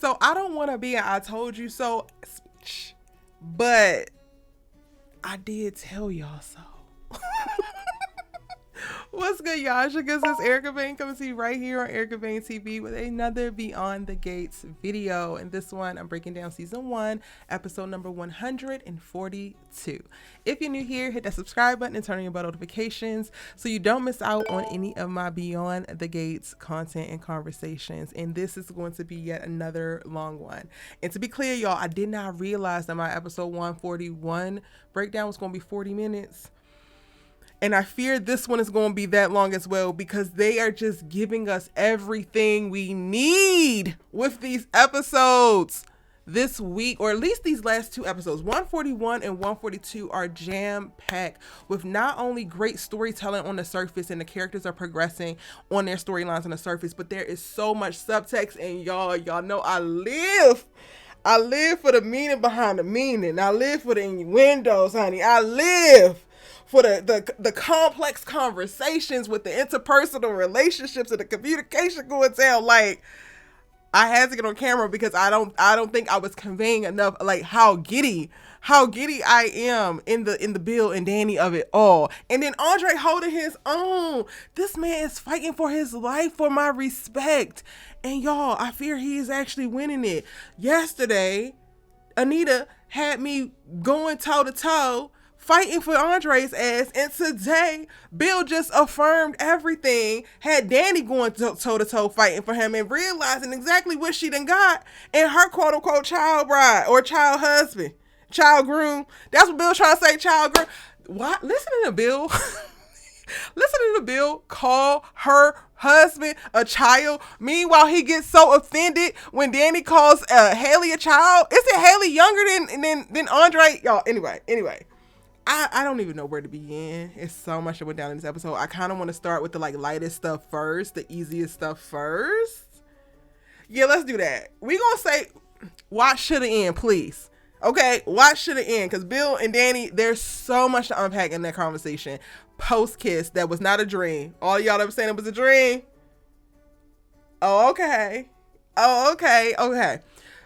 So I don't want to be an I told you so, but I did tell y'all so. What's good, y'all? It's your good sis Erica Bain coming to you right here on Erica Bain TV with another Beyond the Gates video. And this one, I'm breaking down season 1, episode number 142. If you're new here, hit that subscribe button and turn on your bell notifications so you don't miss out on any of my Beyond the Gates content and conversations. And this is going to be yet another long one. And to be clear, y'all, I did not realize that my episode 141 breakdown was going to be 40 minutes. And I fear this one is going to be that long as well because they are just giving us everything we need with these episodes this week, or at least these last two episodes. 141 and 142 are jam-packed with not only great storytelling on the surface and the characters are progressing on their storylines on the surface, but there is so much subtext. And y'all know I live for the meaning behind the meaning. I live for the innuendos, honey. I live for the complex conversations with the interpersonal relationships and the communication going down. Like, I had to get on camera because I don't think I was conveying enough, like how giddy I am in the Bill and Dani of it all. And then Andre holding his own. This man is fighting for his life, for my respect. And y'all, I fear he is actually winning it. Yesterday, Anita had me going toe to toe, fighting for Andre's ass, and today Bill just affirmed everything, had Dani going toe to toe fighting for him and realizing exactly what she done got in her quote unquote child bride or child husband, child groom. That's what Bill's trying to say, child groom. What? Listening to Bill call her husband a child. Meanwhile, he gets so offended when Dani calls Haley a child. Isn't Haley younger than Andre? Y'all, anyway. I don't even know where to begin. It's so much that went down in this episode. I kind of want to start with the lightest stuff first, the easiest stuff first. Yeah, let's do that. We gonna say watch should have end, please. Okay, watch should have end, because Bill and Dani, there's so much to unpack in that conversation. Post kiss, that was not a dream. All y'all that were saying it was a dream. Oh, okay.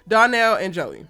Darnell and Joey.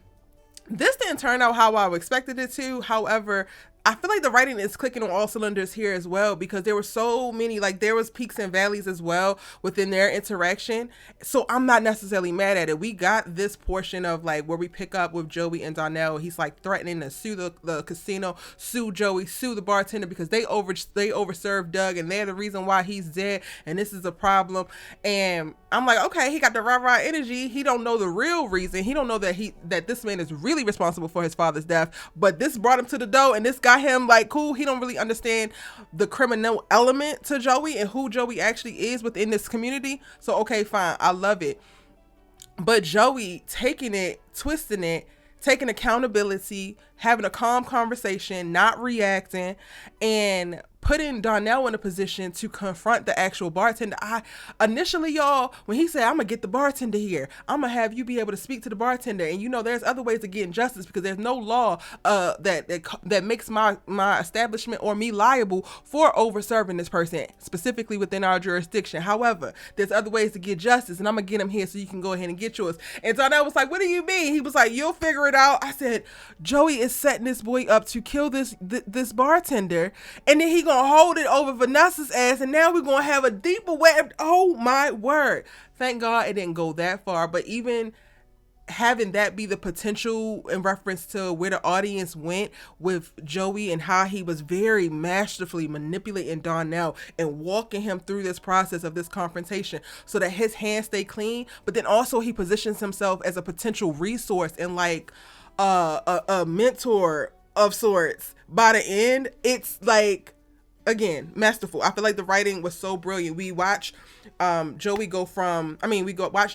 This didn't turn out how I expected it to. However, I feel like the writing is clicking on all cylinders here as well, because there were so many, like there was peaks and valleys as well within their interaction. So I'm not necessarily mad at it. We got this portion of like where we pick up with Joey and Darnell. He's like threatening to sue the casino, sue Joey, sue the bartender because they overserved Doug and they're the reason why he's dead. And this is a problem. And I'm like, okay, he got the rah-rah energy. He don't know the real reason. He don't know that this man is really responsible for his father's death. But this brought him to the door, and this got him like cool. He don't really understand the criminal element to Joey and who Joey actually is within this community. So okay, fine, I love it. But Joey taking it, twisting it, taking accountability, having a calm conversation, not reacting, and putting Darnell in a position to confront the actual bartender. Initially, y'all, when he said, I'm gonna get the bartender here, I'm gonna have you be able to speak to the bartender, and there's other ways of getting justice because there's no law that makes my establishment or me liable for over serving this person specifically within our jurisdiction. However, there's other ways to get justice, and I'm gonna get him here so you can go ahead and get yours. And Darnell was like, what do you mean? He was like, you'll figure it out. I said, Joey is setting this boy up to kill this bartender, and then he gonna hold it over Vanessa's ass, and now we're gonna have a deeper web. Oh my word. Thank God it didn't go that far, but even having that be the potential in reference to where the audience went with Joey and how he was very masterfully manipulating Darnell and walking him through this process of this confrontation so that his hands stay clean, but then also he positions himself as a potential resource and like a mentor of sorts. By the end, it's like, again, masterful. I feel like the writing was so brilliant. We watch watch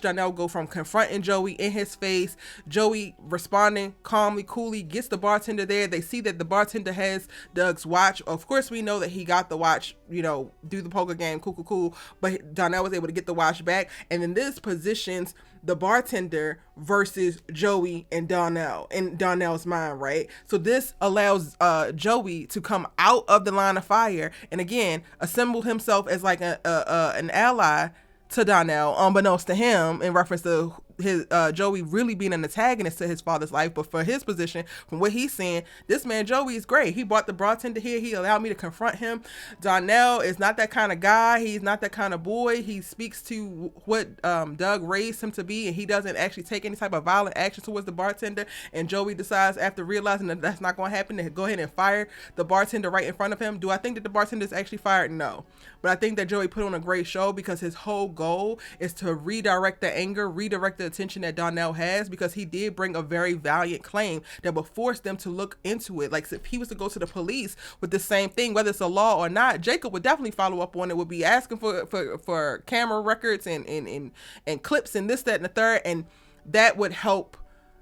Darnell go from confronting Joey in his face, Joey responding calmly, coolly, gets the bartender there. They see that the bartender has Doug's watch. Of course, we know that he got the watch, do the poker game, cool. But Darnell was able to get the watch back. And then this positions the bartender versus Joey and Darnell in Darnell's mind, right? So this allows Joey to come out of the line of fire and again assemble himself as like an ally to Darnell, unbeknownst to him, in reference to Joey really being an antagonist to his father's life, but for his position, from what he's saying, this man Joey is great. He brought the bartender here. He allowed me to confront him. Darnell is not that kind of guy. He's not that kind of boy. He speaks to what Doug raised him to be, and he doesn't actually take any type of violent action towards the bartender. And Joey decides, after realizing that that's not going to happen, to go ahead and fire the bartender right in front of him. Do I think that the bartender is actually fired? No. But I think that Joey put on a great show because his whole goal is to redirect the anger, redirect the attention that Darnell has, because he did bring a very valiant claim that would force them to look into it. Like, if he was to go to the police with the same thing, whether it's a law or not, Jacob would definitely follow up on it, would be asking for camera records and clips and this, that, and the third, and that would help,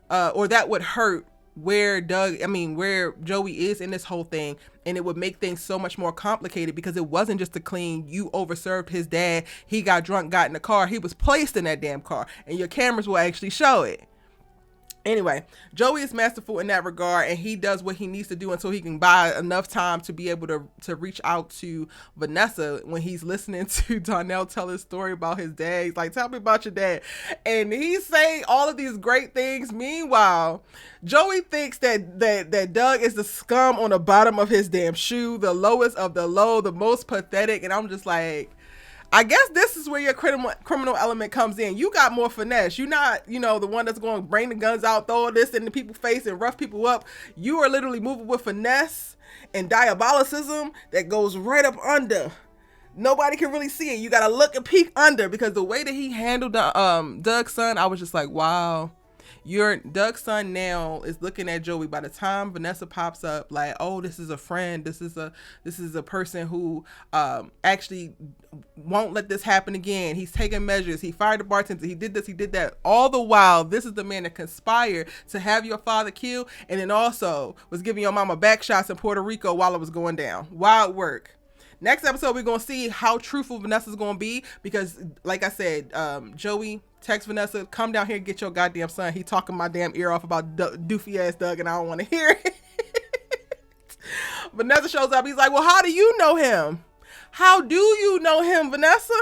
or that would hurt where Joey is in this whole thing, and it would make things so much more complicated, because it wasn't just a clean, you overserved his dad, he got drunk, got in the car, he was placed in that damn car, and your cameras will actually show it. Anyway, Joey is masterful in that regard, and he does what he needs to do until he can buy enough time to be able to reach out to Vanessa when he's listening to Darnell tell his story about his dad. He's like, tell me about your dad. And he's saying all of these great things. Meanwhile, Joey thinks that Doug is the scum on the bottom of his damn shoe, the lowest of the low, the most pathetic. And I'm just like, I guess this is where your criminal element comes in. You got more finesse. You're not, the one that's going to bring the guns out, throw this in the people's face and rough people up. You are literally moving with finesse and diabolicism that goes right up under. Nobody can really see it. You got to look and peek under, because the way that he handled Doug's son, I was just like, wow. Doug's son now is looking at Joey. By the time Vanessa pops up, like, oh, this is a friend. This is a person who actually won't let this happen again. He's taking measures. He fired the bartender. He did this. He did that. All the while, this is the man that conspired to have your father killed, and then also was giving your mama back shots in Puerto Rico while it was going down. Wild work. Next episode, we're going to see how truthful Vanessa's going to be, because, like I said, Joey text Vanessa, come down here and get your goddamn son. He talking my damn ear off about doofy ass Doug, and I don't want to hear it. Vanessa shows up. He's like, well, how do you know him? How do you know him, Vanessa?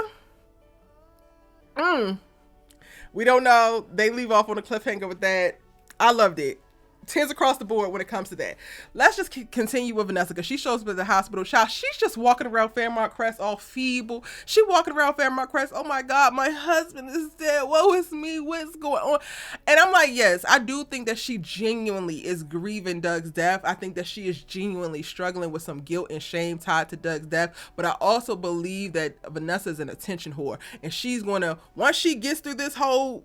We don't know. They leave off on a cliffhanger with that. I loved it. 10s across the board when it comes to that. Let's just continue with Vanessa, because she shows up at the hospital. Child, she's just walking around Fairmont Crest all feeble. She walking around Fairmont Crest, oh my God, my husband is dead. Woe is me. What's going on? And I'm like, yes, I do think that she genuinely is grieving Doug's death. I think that she is genuinely struggling with some guilt and shame tied to Doug's death. But I also believe that Vanessa is an attention whore. And she's going to, once she gets through this whole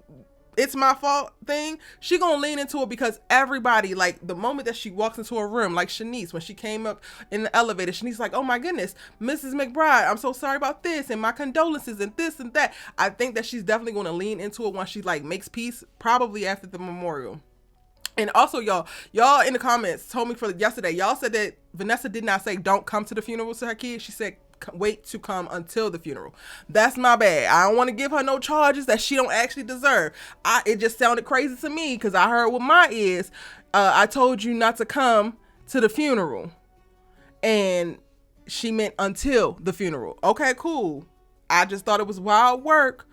it's my fault thing, she gonna lean into it, because everybody, like, the moment that she walks into a room, like Shanice, when she came up in the elevator, Shanice like, oh my goodness, Mrs. McBride, I'm so sorry about this, and my condolences, and this and that. I think that she's definitely gonna lean into it once she, like, makes peace, probably after the memorial. And also, y'all in the comments told me for yesterday, y'all said that Vanessa did not say don't come to the funeral to her kids. She said wait to come until the funeral. That's my bad. I don't want to give her no charges that she don't actually deserve. It just sounded crazy to me, because I heard with my ears, I told you not to come to the funeral, and she meant until the funeral. Okay, cool. I just thought it was wild work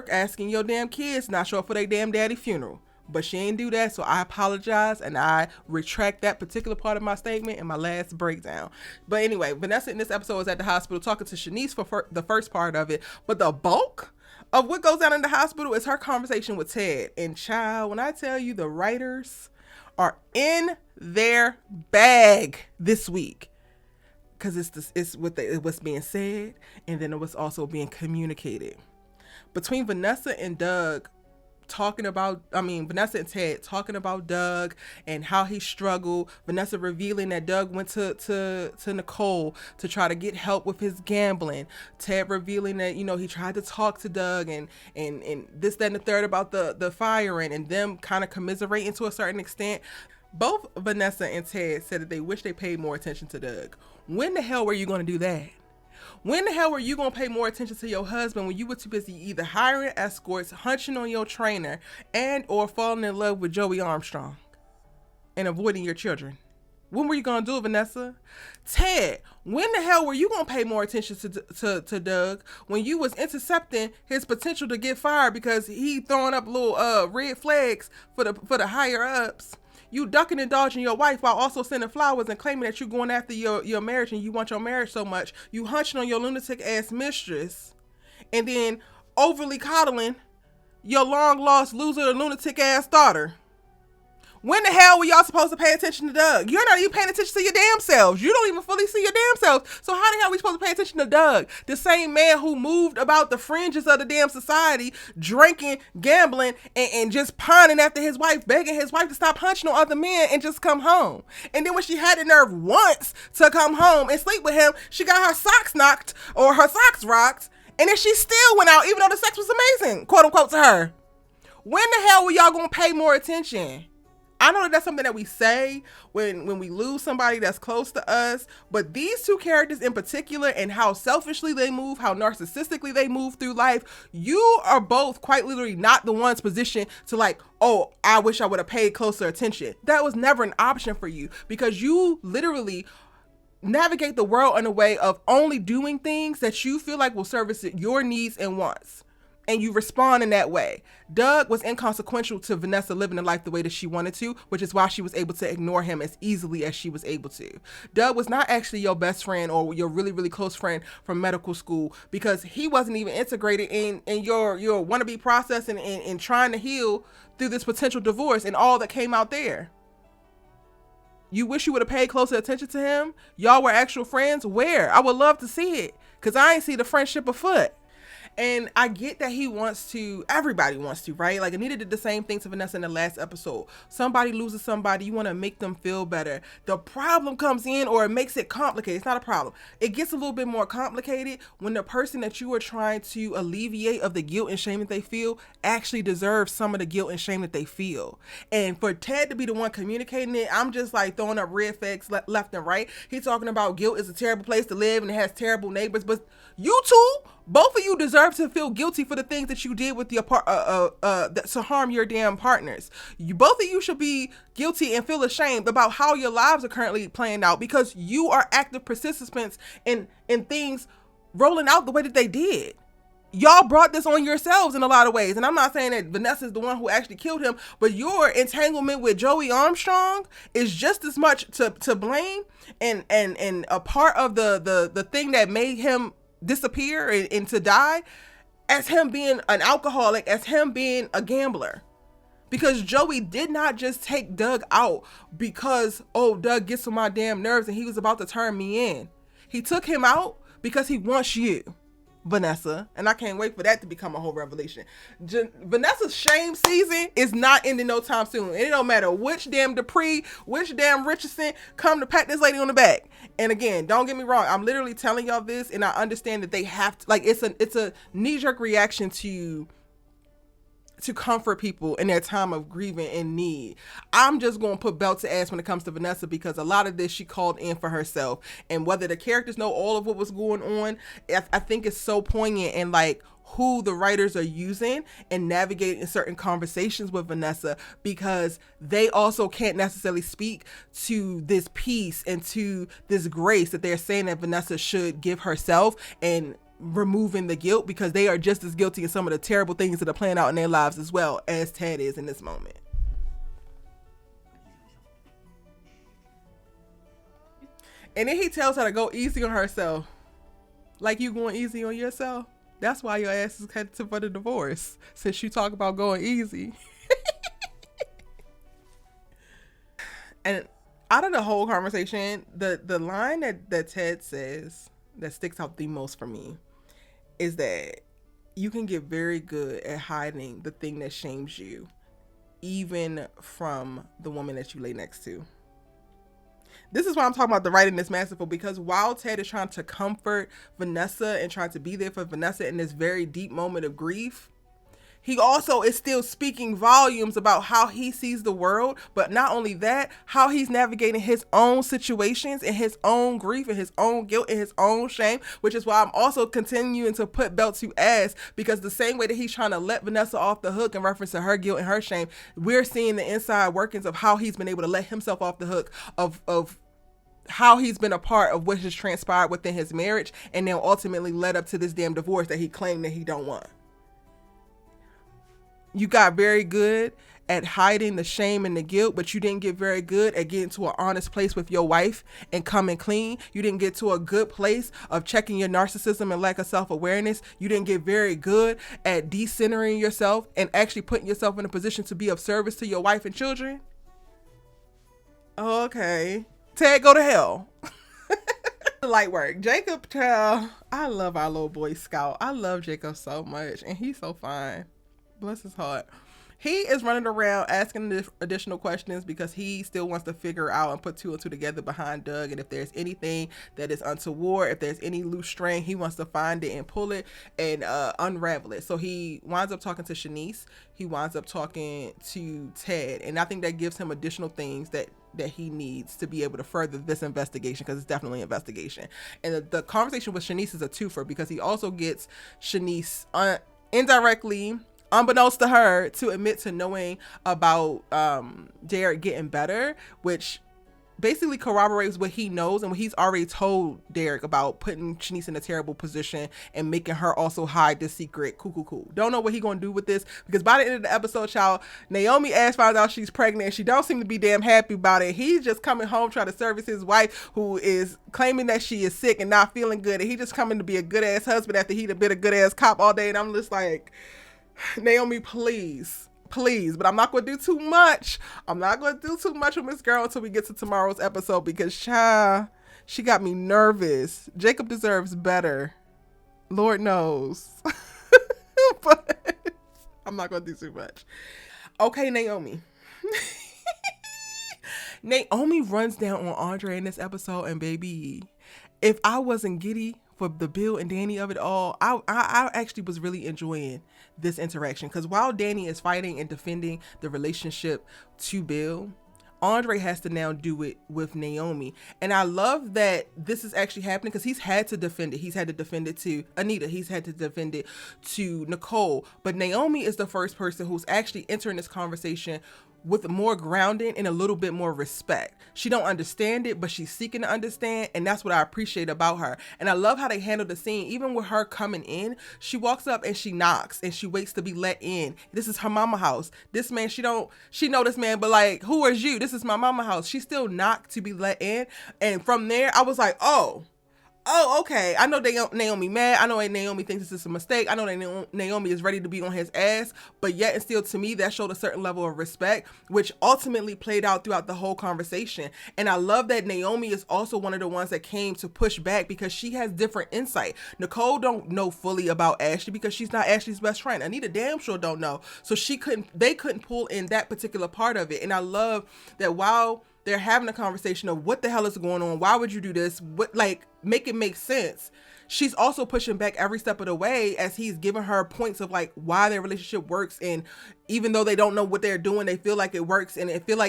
asking your damn kids not show up for their damn daddy funeral. But she ain't do that, so I apologize, and I retract that particular part of my statement in my last breakdown. But anyway, Vanessa in this episode is at the hospital talking to Shanice for the first part of it, but the bulk of what goes on in the hospital is her conversation with Ted. And child, when I tell you, the writers are in their bag this week, because it's what's being said, and then it was also being communicated between Vanessa and Doug. Vanessa and Ted talking about Doug and how he struggled. Vanessa revealing that Doug went to Nicole to try to get help with his gambling. Ted revealing that, he tried to talk to Doug and this, that, and the third about the firing, and them kind of commiserating to a certain extent. Both Vanessa and Ted said that they wish they paid more attention to Doug. When the hell were you going to do that? When the hell were you going to pay more attention to your husband when you were too busy either hiring escorts, hunching on your trainer, and or falling in love with Joey Armstrong and avoiding your children? When were you going to do it, Vanessa? Ted, When the hell were you gonna pay more attention to Doug when you was intercepting his potential to get fired because he throwing up little red flags for the higher ups? You ducking and dodging your wife while also sending flowers and claiming that you're going after your marriage and you want your marriage so much. You hunching on your lunatic ass mistress, and then overly coddling your long lost loser lunatic ass daughter. When the hell were y'all supposed to pay attention to Doug? You're not even paying attention to your damn selves. You don't even fully see your damn selves. So how the hell are we supposed to pay attention to Doug? The same man who moved about the fringes of the damn society, drinking, gambling, and just pining after his wife, begging his wife to stop hunching on other men and just come home. And then when she had the nerve once to come home and sleep with him, she got her socks knocked or her socks rocked. And then she still went out even though the sex was amazing, quote unquote, to her. When the hell were y'all going to pay more attention? I know that that's something that we say when we lose somebody that's close to us, but these two characters in particular and how selfishly they move, how narcissistically they move through life, you are both quite literally not the ones positioned to like, oh, I wish I would have paid closer attention. That was never an option for you because you literally navigate the world in a way of only doing things that you feel like will service your needs and wants. And you respond in that way. Doug was inconsequential to Vanessa living the life the way that she wanted to, which is why she was able to ignore him as easily as she was able to. Doug was not actually your best friend or your really, really close friend from medical school because he wasn't even integrated in your wannabe process and trying to heal through this potential divorce and all that came out there. You wish you would have paid closer attention to him? Y'all were actual friends? Where? I would love to see it because I ain't see the friendship afoot. And I get that he wants to, everybody wants to, right? Like Anita did the same thing to Vanessa in the last episode. Somebody loses somebody, you want to make them feel better. The problem comes in, or it makes it complicated. It's not a problem. It gets a little bit more complicated when the person that you are trying to alleviate of the guilt and shame that they feel actually deserves some of the guilt and shame that they feel. And for Ted to be the one communicating it, I'm just like throwing up red flags left and right. He's talking about guilt is a terrible place to live and it has terrible neighbors, but you two, both of you deserve to feel guilty for the things that you did with your to harm your damn partners. Both of you should be guilty and feel ashamed about how your lives are currently playing out because you are active participants in things rolling out the way that they did. Y'all brought this on yourselves in a lot of ways. And I'm not saying that Vanessa is the one who actually killed him, but your entanglement with Joey Armstrong is just as much to blame and a part of the thing that made him disappear and to die as him being an alcoholic, as him being a gambler. Because Joey did not just take Doug out because, oh, Doug gets on my damn nerves and he was about to turn me in. He took him out because he wants you, Vanessa. And I can't wait for that to become a whole revelation. Vanessa's shame season is not ending no time soon. And it don't matter which damn Dupree, which damn Richardson come to pat this lady on the back. And again, don't get me wrong. I'm literally telling y'all this and I understand that they have to, like, it's a knee-jerk reaction to comfort people in their time of grieving and need. I'm just going to put belt to ass when it comes to Vanessa because a lot of this she called in for herself. And whether the characters know all of what was going on, I think it's so poignant and like who the writers are using and navigating certain conversations with Vanessa because they also can't necessarily speak to this peace and to this grace that they're saying that Vanessa should give herself and removing the guilt because they are just as guilty of some of the terrible things that are playing out in their lives as well as Ted is in this moment. And then he tells her to go easy on herself. Like you going easy on yourself? That's why your ass is headed for the divorce, since you talk about going easy. And out of the whole conversation, the line that Ted says that sticks out the most for me is that you can get very good at hiding the thing that shames you, even from the woman that you lay next to. This is why I'm talking about the writing is masterful, because while Ted is trying to comfort Vanessa and trying to be there for Vanessa in this very deep moment of grief, he also is still speaking volumes about how he sees the world, but not only that, how he's navigating his own situations and his own grief and his own guilt and his own shame, which is why I'm also continuing to put belt to ass, because the same way that he's trying to let Vanessa off the hook in reference to her guilt and her shame, we're seeing the inside workings of how he's been able to let himself off the hook of how he's been a part of what has transpired within his marriage and now ultimately led up to this damn divorce that he claimed that he don't want. You got very good at hiding the shame and the guilt, but you didn't get very good at getting to an honest place with your wife and coming clean. You didn't get to a good place of checking your narcissism and lack of self-awareness. You didn't get very good at decentering yourself and actually putting yourself in a position to be of service to your wife and children. Okay. Ted, go to hell. Light work. Jacob, child, I love our little boy Scout. I love Jacob so much, and he's so fine. Bless his heart. He is running around asking additional questions because he still wants to figure out and put two and two together behind Doug. And if there's anything that is untoward, if there's any loose string, he wants to find it and pull it and unravel it. So he winds up talking to Shanice. He winds up talking to Ted. And I think that gives him additional things that he needs to be able to further this investigation, because it's definitely an investigation. And the conversation with Shanice is a twofer because he also gets Shanice indirectly, unbeknownst to her, to admit to knowing about Derek getting better, which basically corroborates what he knows and what he's already told Derek about putting Shanice in a terrible position and making her also hide this secret. Cool. Don't know what he gonna do with this, because by the end of the episode, child, Naomi ass finds out she's pregnant. She don't seem to be damn happy about it. He's just coming home trying to service his wife, who is claiming that she is sick and not feeling good, and he just coming to be a good ass husband after he'd been a good ass cop all day. And I'm just like, Naomi, please, but I'm not going to do too much. I'm not going to do too much with Miss Girl until we get to tomorrow's episode, because she got me nervous. Jacob deserves better. Lord knows. But I'm not going to do too much. Okay, Naomi. Naomi runs down on Andre in this episode, and baby, if I wasn't giddy for the Bill and Danny of it all, I actually was really enjoying this interaction, because while Danny is fighting and defending the relationship to Bill, Andre has to now do it with Naomi. And I love that this is actually happening, because he's had to defend it. He's had to defend it to Anita. He's had to defend it to Nicole. But Naomi is the first person who's actually entering this conversation with more grounding and a little bit more respect. She don't understand it, but she's seeking to understand, and that's what I appreciate about her. And I love how they handle the scene. Even with her coming in, she walks up and she knocks and she waits to be let in. This is her mama house. This man, she know this man, but like, who is you? This is my mama house. She still knocked to be let in. And from there, I was like, oh, okay. I know Naomi mad. I know Naomi thinks this is a mistake. I know that Naomi is ready to be on his ass, but yet and still, to me, that showed a certain level of respect, which ultimately played out throughout the whole conversation. And I love that Naomi is also one of the ones that came to push back, because she has different insight. Nicole don't know fully about Ashley because she's not Ashley's best friend. Anita damn sure don't know. So they couldn't pull in that particular part of it. And I love that while they're having a conversation of what the hell is going on, why would you do this, what, like, make it make sense, she's also pushing back every step of the way as he's giving her points of like why their relationship works. And even though they don't know what they're doing, they feel like it works, and they feel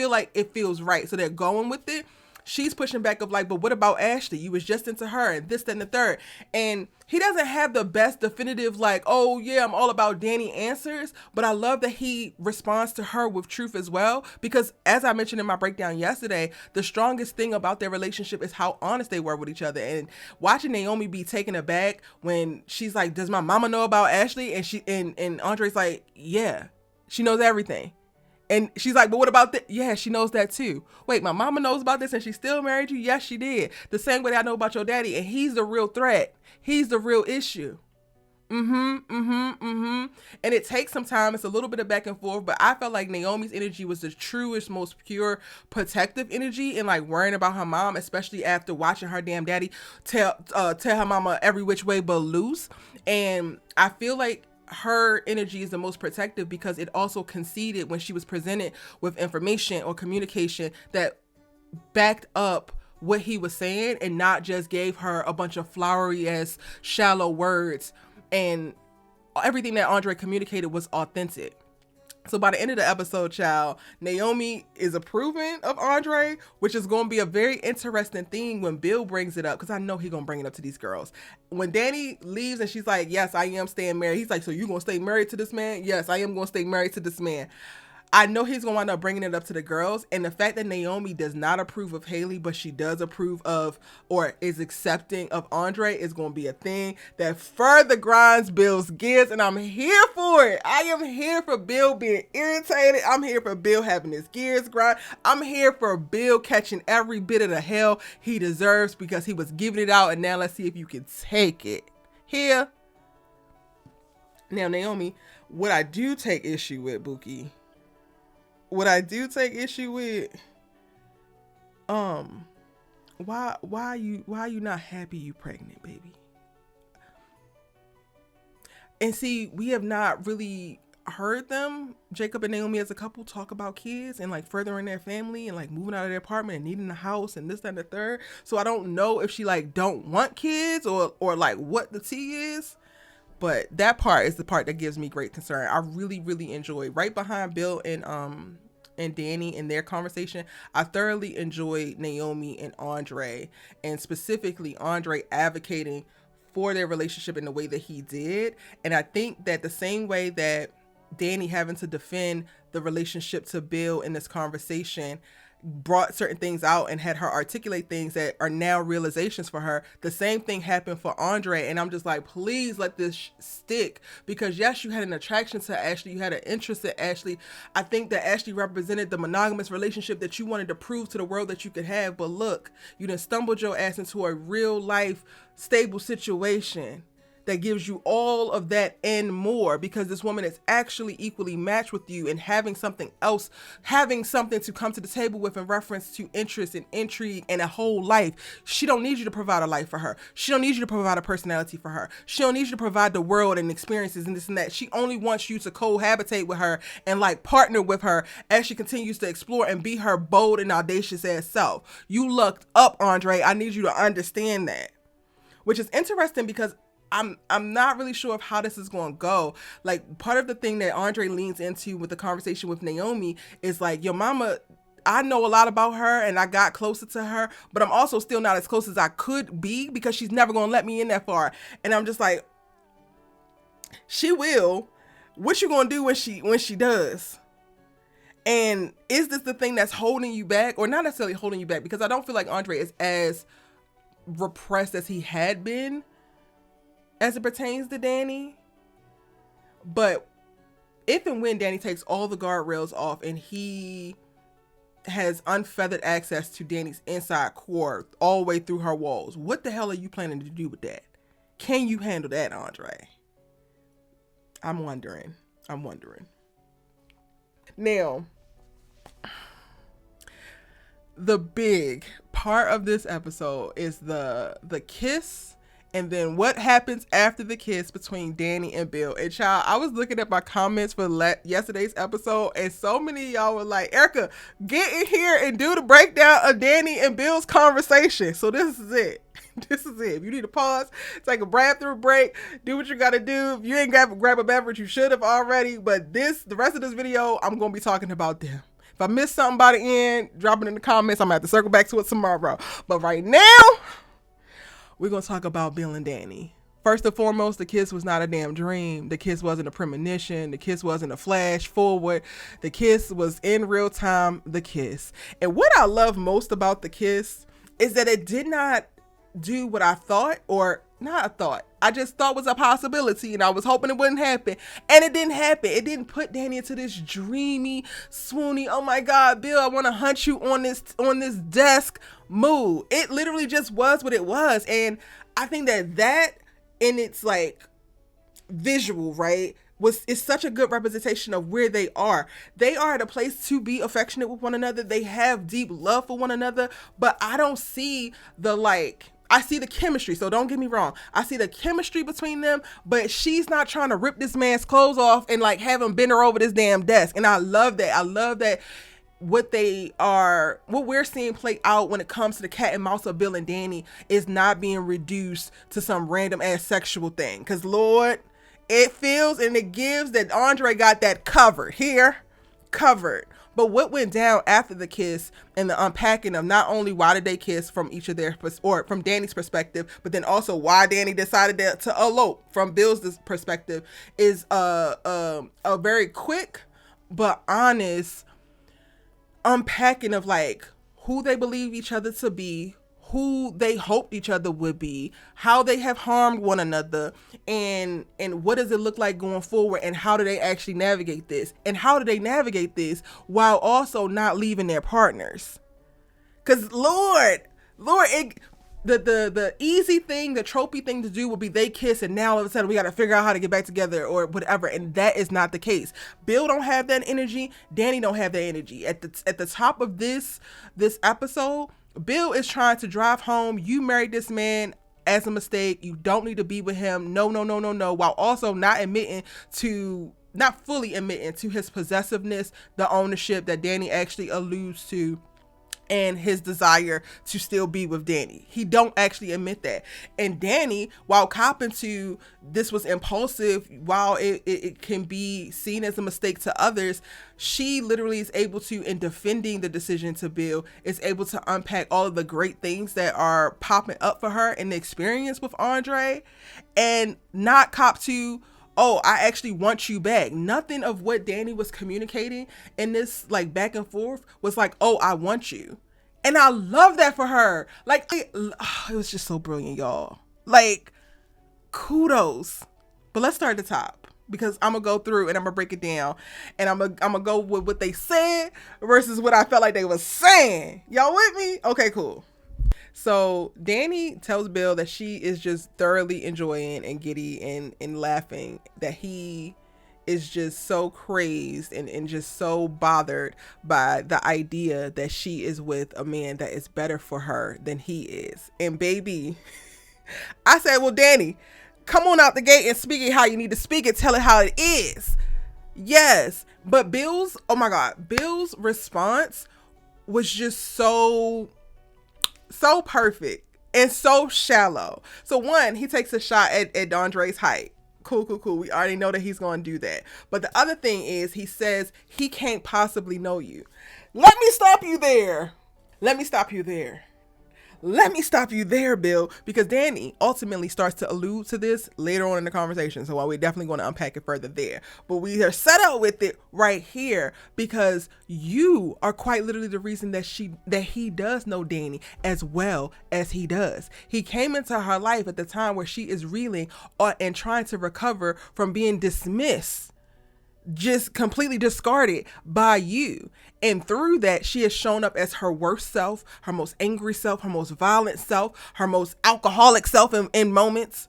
like it feels right, so they're going with it. She's pushing back of like, but what about Ashley? You was just into her and this, that, and the third. And he doesn't have the best definitive, like, oh yeah, I'm all about Danny answers. But I love that he responds to her with truth as well. Because as I mentioned in my breakdown yesterday, the strongest thing about their relationship is how honest they were with each other. And watching Naomi be taken aback when she's like, does my mama know about Ashley? And Andre's like, yeah, she knows everything. And she's like, but what about that? Yeah, she knows that too. Wait, my mama knows about this and she still married you? Yes, she did. The same way that I know about your daddy. And he's the real threat. He's the real issue. And it takes some time. It's a little bit of back and forth, but I felt like Naomi's energy was the truest, most pure, protective energy, and like worrying about her mom, especially after watching her damn daddy tell her mama every which way but loose. And I feel like her energy is the most protective because it also conceded when she was presented with information or communication that backed up what he was saying and not just gave her a bunch of flowery ass shallow words. And everything that Andre communicated was authentic. So by the end of the episode, child, Naomi is approving of Andre, which is going to be a very interesting thing when Bill brings it up, because I know he's going to bring it up to these girls. When Danny leaves and she's like, yes, I am staying married. He's like, so you going to stay married to this man? Yes, I am going to stay married to this man. I know he's going to wind up bringing it up to the girls. And the fact that Naomi does not approve of Haley, but she does approve of or is accepting of Andre is going to be a thing that further grinds Bill's gears. And I'm here for it. I am here for Bill being irritated. I'm here for Bill having his gears grind. I'm here for Bill catching every bit of the hell he deserves because he was giving it out. And now let's see if you can take it. Here. Now, Naomi, what I do take issue with, Buki, what I do take issue with, why are you not happy you pregnant, baby? And see, we have not really heard them, Jacob and Naomi as a couple, talk about kids and like furthering their family and like moving out of their apartment and needing a house and this, that, and the third. So I don't know if she like don't want kids or like what the tea is. But that part is the part that gives me great concern. I really, really enjoy right behind Bill and Dani in their conversation. I thoroughly enjoyed Naomi and Andre, and specifically Andre advocating for their relationship in the way that he did. And I think that the same way that Dani having to defend the relationship to Bill in this conversation brought certain things out and had her articulate things that are now realizations for her, the same thing happened for Andre. And I'm just like, please let this stick, because yes, you had an attraction to Ashley, you had an interest in Ashley. I think that Ashley represented the monogamous relationship that you wanted to prove to the world that you could have. But look, you done stumbled your ass into a real life stable situation that gives you all of that and more, because this woman is actually equally matched with you and having something else, having something to come to the table with in reference to interest and intrigue and a whole life. She don't need you to provide a life for her. She don't need you to provide a personality for her. She don't need you to provide the world and experiences and this and that. She only wants you to cohabitate with her and like partner with her as she continues to explore and be her bold and audacious ass self. You looked up, Andre. I need you to understand that. Which is interesting because I'm not really sure of how this is going to go. Like, part of the thing that Andre leans into with the conversation with Naomi is like, your mama, I know a lot about her and I got closer to her, but I'm also still not as close as I could be because she's never going to let me in that far. And I'm just like, she will. What you going to do when she does? And is this the thing that's holding you back, or not necessarily holding you back? Because I don't feel like Andre is as repressed as he had been as it pertains to Dani. But if and when Dani takes all the guardrails off and he has unfeathered access to Dani's inside core all the way through her walls, what the hell are you planning to do with that? Can you handle that, Andre? I'm wondering. Now, the big part of this episode is the kiss. And then what happens after the kiss between Dani and Bill. And child, I was looking at my comments for yesterday's episode, and so many of y'all were like, Erica, get in here and do the breakdown of Dani and Bill's conversation. So this is it. This is it. If you need to pause, take a bathroom break, do what you got to do. If you ain't grab a beverage, you should have already. But the rest of this video, I'm going to be talking about them. If I missed something by the end, drop it in the comments. I'm going to have to circle back to it tomorrow. But right now, we're going to talk about Bill and Dani. First and foremost, the kiss was not a damn dream. The kiss wasn't a premonition. The kiss wasn't a flash forward. The kiss was in real time, the kiss. And what I love most about the kiss is that it did not do what I thought, or not I thought. I just thought was a possibility, and I was hoping it wouldn't happen. And it didn't happen. It didn't put Dani into this dreamy, swoony, oh my God, Bill, I want to hunt you on this desk mood. It literally just was what it was. And I think that in its like visual, right, is such a good representation of where they are. They are at a place to be affectionate with one another. They have deep love for one another, but I don't see I see the chemistry. So don't get me wrong. I see the chemistry between them, but she's not trying to rip this man's clothes off and like have him bend her over this damn desk. And I love that. I love that what we're seeing play out when it comes to the cat and mouse of Bill and Dani is not being reduced to some random ass sexual thing. Cause Lord, it feels and it gives that Andre got that covered. But what went down after the kiss and the unpacking of not only why did they kiss from each of their, or from Dani's perspective, but then also why Dani decided to elope from Bill's perspective is a very quick but honest unpacking of like who they believe each other to be, who they hoped each other would be, how they have harmed one another, and what does it look like going forward, and how do they actually navigate this, and how do they navigate this while also not leaving their partners? Because Lord, the easy thing, the tropey thing to do would be they kiss and now all of a sudden we got to figure out how to get back together or whatever, and that is not the case. Bill don't have that energy. Dani don't have that energy. At the top of this episode, Bill is trying to drive home, you married this man as a mistake, you don't need to be with him, no, while also not fully admitting to his possessiveness, the ownership that Dani actually alludes to, and his desire to still be with Dani. He don't actually admit that. And Dani, while copping to this was impulsive, while it can be seen as a mistake to others, she literally is able to, in defending the decision to Bill, is able to unpack all of the great things that are popping up for her in the experience with Andre, and not cop to, oh, I actually want you back. Nothing of what Dani was communicating in this like back and forth was like, oh, I want you. And I love that for her. Like, it was just so brilliant, y'all. Like, kudos. But let's start at the top, because I'm going to go through and I'm going to break it down. And I'm going to go with what they said versus what I felt like they were saying. Y'all with me? Okay, cool. So Dani tells Bill that she is just thoroughly enjoying and giddy and laughing, that he is just so crazed and just so bothered by the idea that she is with a man that is better for her than he is. And baby, I said, well, Dani, come on out the gate and speak it how you need to speak it. Tell it how it is. Yes. But Bill's response was just so perfect and so shallow. So one, he takes a shot at Andre's height. Cool. We already know that he's going to do that. But the other thing is, he says he can't possibly know you. Let me stop you there, Bill, because Dani ultimately starts to allude to this later on in the conversation. So while we're definitely going to unpack it further there, but we are set up with it right here because you are quite literally the reason that he does know Dani as well as he does. He came into her life at the time where she is reeling and trying to recover from being dismissed, just completely discarded by you. And through that, she has shown up as her worst self, her most angry self, her most violent self, her most alcoholic self in moments.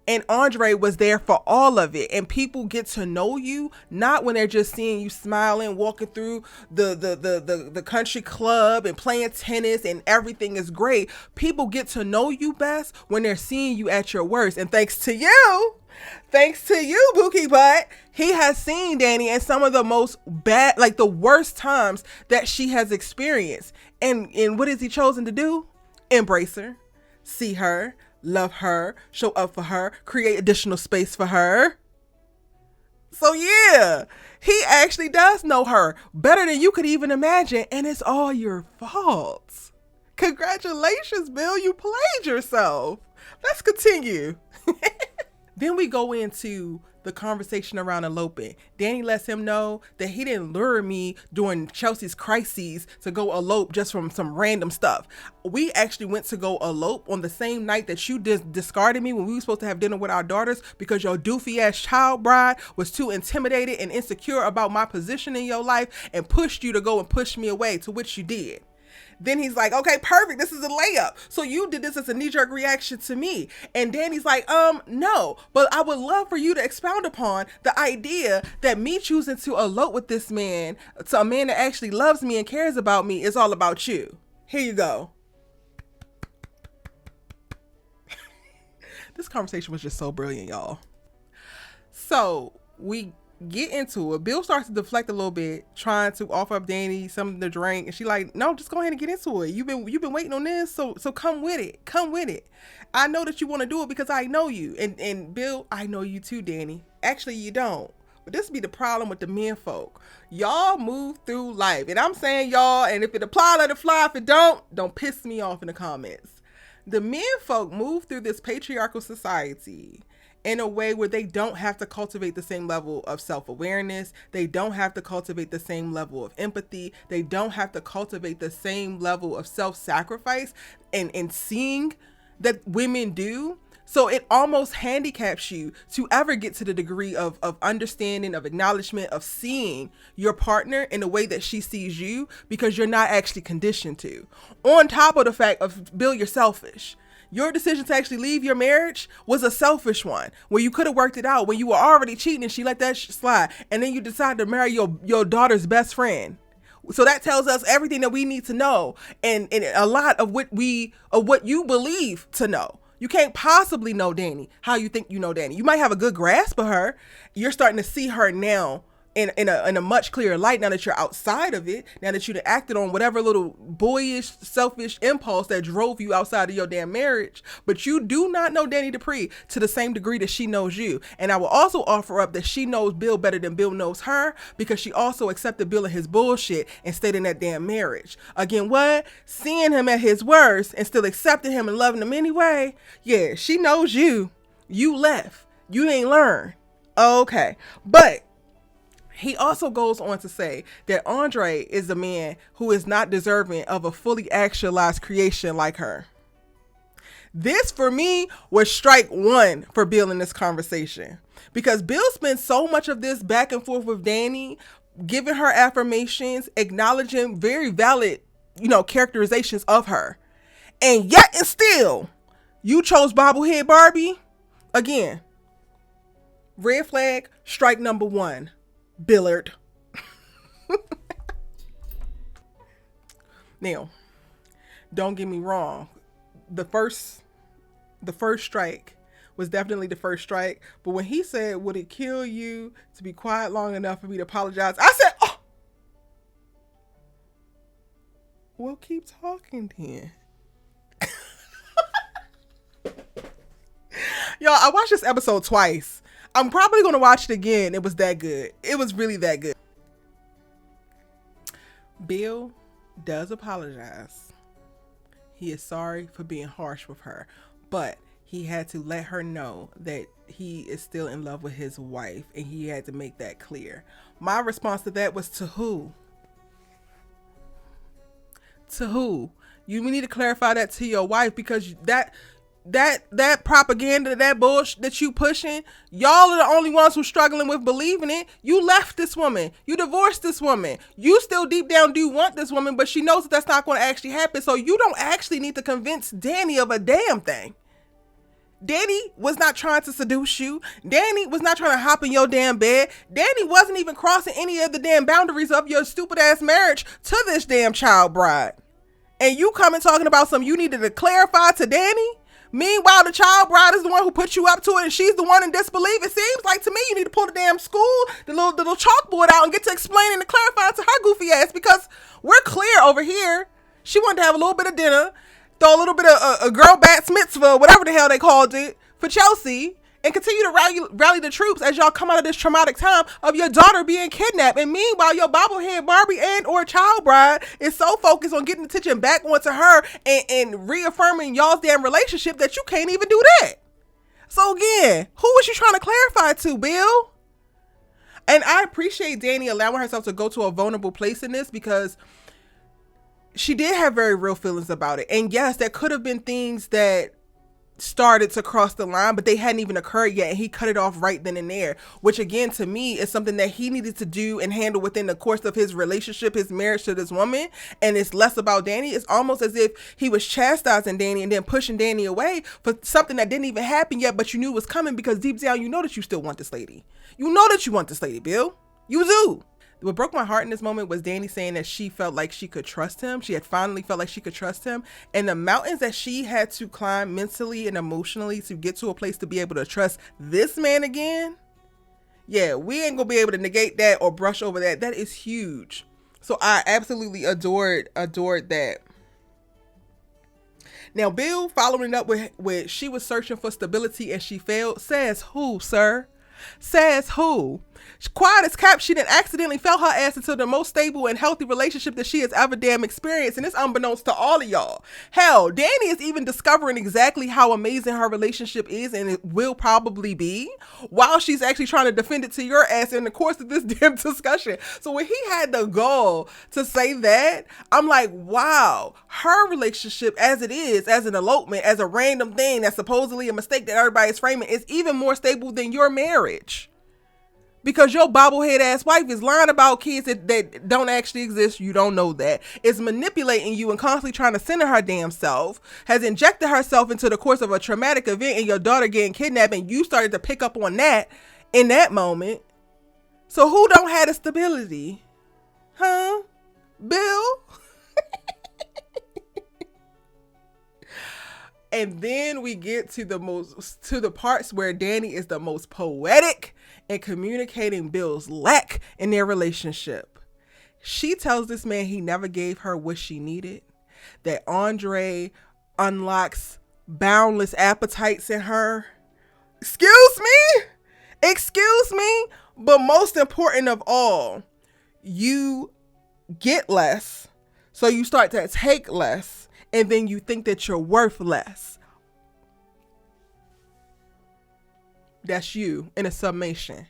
And Andre was there for all of it. And people get to know you, not when they're just seeing you smiling, walking through the country club and playing tennis and everything is great. People get to know you best when they're seeing you at your worst. And thanks to you, Bookie Butt, he has seen Dani in some of the most bad, like the worst times that she has experienced. And what has he chosen to do? Embrace her, see her, love her, show up for her, create additional space for her. So yeah, he actually does know her better than you could even imagine. And it's all your fault. Congratulations, Bill. You played yourself. Let's continue. Then we go into the conversation around eloping. Dani lets him know that he didn't lure me during Chelsea's crises to go elope just from some random stuff. We actually went to go elope on the same night that you discarded me when we were supposed to have dinner with our daughters because your doofy ass child bride was too intimidated and insecure about my position in your life and pushed you to go and push me away, to which you did. Then he's like, okay, perfect. This is a layup. So you did this as a knee-jerk reaction to me. And Dani's like, no, but I would love for you to expound upon the idea that me choosing to elope with this man, to a man that actually loves me and cares about me, is all about you. Here you go. This conversation was just so brilliant, y'all. So we get into it. Bill starts to deflect a little bit, trying to offer up Dani something to drink, and she like, no, just go ahead and get into it. You've been waiting on this, so come with it. I know that you want to do it because I know you, and Bill, I know you too, Dani. Actually, you don't. But this be the problem with the men folk. Y'all move through life, and I'm saying y'all, and if it apply, let it fly. If it don't piss me off in the comments. The men folk move through this patriarchal society in a way where they don't have to cultivate the same level of self-awareness. They don't have to cultivate the same level of empathy. They don't have to cultivate the same level of self-sacrifice and seeing that women do. So it almost handicaps you to ever get to the degree of understanding, of acknowledgement, of seeing your partner in the way that she sees you, because you're not actually conditioned to. On top of the fact of, Bill, you're selfish. Your decision to actually leave your marriage was a selfish one, where you could have worked it out when you were already cheating and she let that slide. And then you decided to marry your daughter's best friend. So that tells us everything that we need to know, and a lot of what you believe to know. You can't possibly know Dani how you think you know Dani. You might have a good grasp of her. You're starting to see her now in a much clearer light now that you're outside of it, now that you've acted on whatever little boyish, selfish impulse that drove you outside of your damn marriage. But you do not know Dani Dupree to the same degree that she knows you. And I will also offer up that she knows Bill better than Bill knows her, because she also accepted Bill and his bullshit and stayed in that damn marriage. Again, what? Seeing him at his worst and still accepting him and loving him anyway? Yeah, she knows you. You left. You ain't learned. Okay. But he also goes on to say that Andre is a man who is not deserving of a fully actualized creation like her. This, for me, was strike one for Bill in this conversation, because Bill spends so much of this back and forth with Dani, giving her affirmations, acknowledging very valid, characterizations of her. And yet and still, you chose bobblehead Barbie. Again, red flag, strike number one. Billard. Now, don't get me wrong. The first strike was definitely the first strike. But when he said, "Would it kill you to be quiet long enough for me to apologize?" I said, "Oh, well, keep talking then." Y'all, I watched this episode twice. I'm probably going to watch it again. It was that good. It was really that good. Bill does apologize. He is sorry for being harsh with her, but he had to let her know that he is still in love with his wife, and he had to make that clear. My response to that was, to who? To who? You need to clarify that to your wife, because that propaganda, that bullshit that you pushing, y'all are the only ones who struggling with believing it. You left this woman. You divorced this woman. You still deep down do want this woman, but she knows that that's not going to actually happen. So you don't actually need to convince Dani of a damn thing. Dani was not trying to seduce you. Dani was not trying to hop in your damn bed. Dani wasn't even crossing any of the damn boundaries of your stupid ass marriage to this damn child bride. And you coming talking about something you needed to clarify to Dani? Meanwhile, the child bride is the one who put you up to it, and she's the one in disbelief. It seems like to me you need to pull the damn the little chalkboard out and get to explaining and clarifying to her goofy ass, because we're clear over here. She wanted to have a little bit of dinner, throw a little bit of a girl bat mitzvah, whatever the hell they called it, for Chelsea, and continue to rally the troops as y'all come out of this traumatic time of your daughter being kidnapped. And meanwhile, your bobblehead Barbie and or child bride is so focused on getting attention back onto her and reaffirming y'all's damn relationship that you can't even do that. So again, who was you trying to clarify to, Bill? And I appreciate Dani allowing herself to go to a vulnerable place in this, because she did have very real feelings about it. And yes, there could have been things that started to cross the line, but they hadn't even occurred yet, and he cut it off right then and there, which again to me is something that he needed to do and handle within the course of his relationship, his marriage to this woman. And it's less about Dani. It's almost as if he was chastising Dani and then pushing Dani away for something that didn't even happen yet, but you knew was coming, because deep down you know that you still want this lady. You know that you want this lady, Bill. You do. What broke my heart in this moment was Dani saying that she felt like she could trust him. She had finally felt like she could trust him. And the mountains that she had to climb mentally and emotionally to get to a place to be able to trust this man again. Yeah, we ain't gonna be able to negate that or brush over that. That is huge. So I absolutely adored that. Now, Bill following up with she was searching for stability and she failed. Says who, sir? Says who? Quiet as kept, she didn't accidentally fell her ass into the most stable and healthy relationship that she has ever damn experienced, and it's unbeknownst to all of y'all. Hell, Dani is even discovering exactly how amazing her relationship is, and it will probably be, while she's actually trying to defend it to your ass in the course of this damn discussion. So when he had the goal to say that, I'm like, wow, her relationship as it is, as an elopement, as a random thing that's supposedly a mistake that everybody's framing, is even more stable than your marriage. Because your bobblehead ass wife is lying about kids that don't actually exist. You don't know that. Is manipulating you and constantly trying to center her damn self. Has injected herself into the course of a traumatic event and your daughter getting kidnapped, and you started to pick up on that in that moment. So who don't have the stability? Huh? Bill? And then we get to the parts where Dani is the most poetic in communicating Bill's lack in their relationship. She tells this man he never gave her what she needed, that Andre unlocks boundless appetites in her. Excuse me, but most important of all, you get less, so you start to take less. And then you think that you're worth less. That's you in a summation.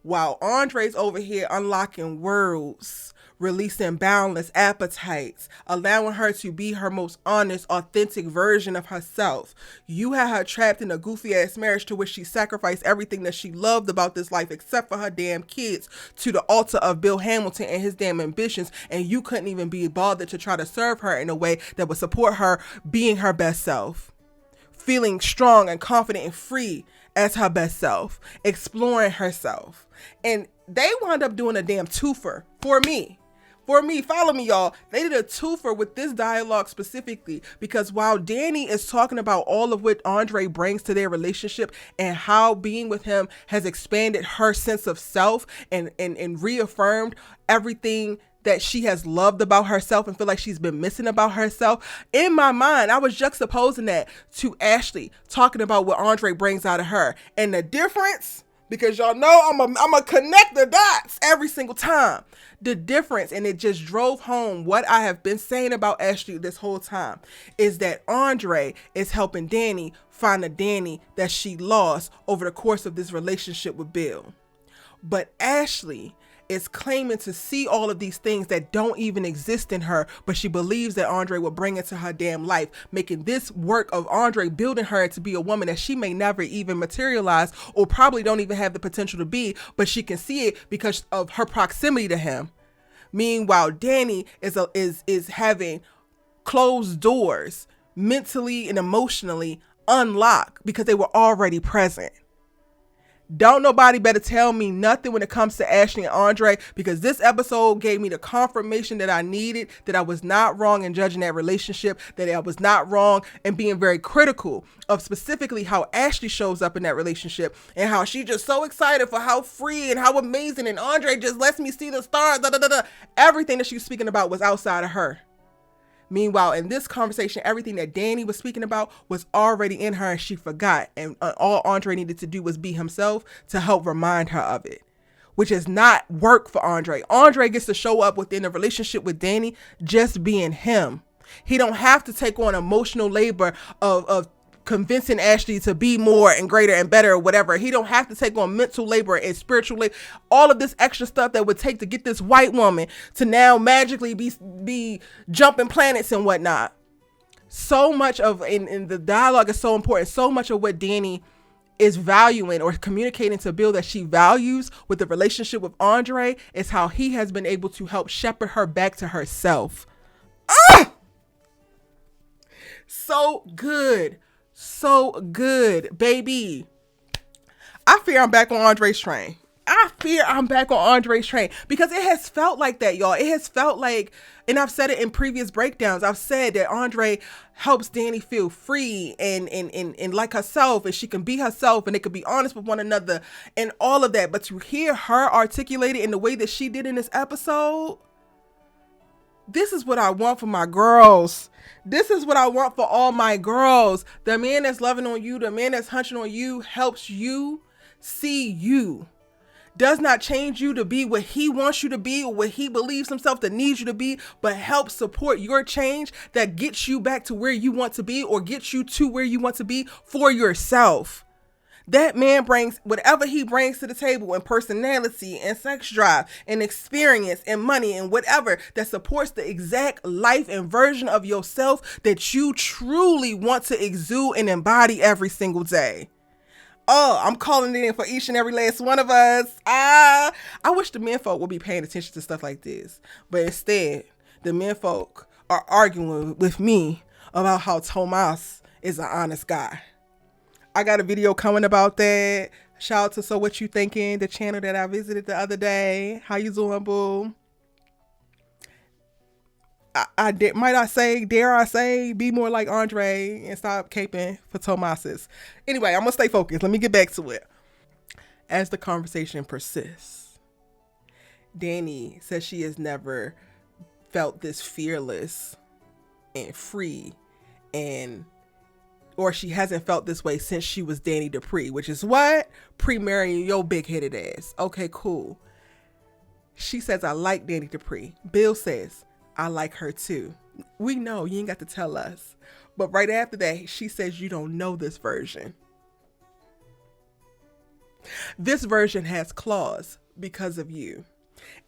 While Andre's over here unlocking worlds, releasing boundless appetites, allowing her to be her most honest, authentic version of herself. You had her trapped in a goofy ass marriage to which she sacrificed everything that she loved about this life except for her damn kids to the altar of Bill Hamilton and his damn ambitions, and you couldn't even be bothered to try to serve her in a way that would support her being her best self, feeling strong and confident and free as her best self, exploring herself. And they wound up doing a damn twofer for me. Follow me, y'all. They did a twofer with this dialogue specifically, because while Dani is talking about all of what Andre brings to their relationship and how being with him has expanded her sense of self and reaffirmed everything that she has loved about herself and feel like she's been missing about herself. In my mind, I was juxtaposing that to Ashley talking about what Andre brings out of her. And the difference, because y'all know I'm a connect the dots every single time. The difference, and it just drove home what I have been saying about Ashley this whole time, is that Andre is helping Dani find the Dani that she lost over the course of this relationship with Bill. But Ashley is claiming to see all of these things that don't even exist in her, but she believes that Andre will bring it to her damn life, making this work of Andre building her to be a woman that she may never even materialize, or probably don't even have the potential to be, but she can see it because of her proximity to him. Meanwhile, Dani is having closed doors mentally and emotionally unlocked because they were already present. Don't nobody better tell me nothing when it comes to Ashley and Andre, because this episode gave me the confirmation that I needed, that I was not wrong in judging that relationship, that I was not wrong in being very critical of specifically how Ashley shows up in that relationship and how she just so excited for how free and how amazing, and Andre just lets me see the stars, Everything that she was speaking about was outside of her. Meanwhile, in this conversation, everything that Dani was speaking about was already in her and she forgot. And all Andre needed to do was be himself to help remind her of it, which is not work for Andre. Andre gets to show up within a relationship with Dani just being him. He don't have to take on emotional labor of convincing Ashley to be more and greater and better or whatever. He don't have to take on mental labor and spiritual labor, all of this extra stuff that would take to get this white woman to now magically be jumping planets and whatnot. So much of in the dialogue is so important. So much of what Dani is valuing or communicating to Bill that she values with the relationship with Andre is how he has been able to help shepherd her back to herself. So good, baby. I fear I'm back on Andre's train. Because it has felt like that, y'all. It has felt like, and I've said it in previous breakdowns, I've said that Andre helps Dani feel free and like herself, and she can be herself, and they could be honest with one another and all of that. But to hear her articulate it in the way that she did in this episode, this is what I want for my girls. This is what I want for all my girls. The man that's loving on you, the man that's hunching on you, helps you see you. does not change you to be what he wants you to be or what he believes himself that needs you to be, but helps support your change that gets you back to where you want to be or gets you to where you want to be for yourself. That man brings whatever he brings to the table in personality and sex drive and experience and money and whatever that supports the exact life and version of yourself that you truly want to exude and embody every single day. Oh, I'm calling it in for each and every last one of us. I wish the men folk would be paying attention to stuff like this. But instead, the men folk are arguing with me about how Tomas is an honest guy. I got a video coming about that. Shout out to So What You Thinking, the channel that I visited the other day. How you doing, boo? Dare I say, be more like Andre and stop caping for Tomas's. Anyway, I'm going to stay focused. Let me get back to it. As the conversation persists, Dani says she has never felt this fearless and free or she hasn't felt this way since she was Dani Dupree, which is what? Pre-marrying your big-headed ass. Okay, cool. She says, I like Dani Dupree. Bill says, I like her too. We know, you ain't got to tell us. But right after that, she says, you don't know this version. This version has claws because of you.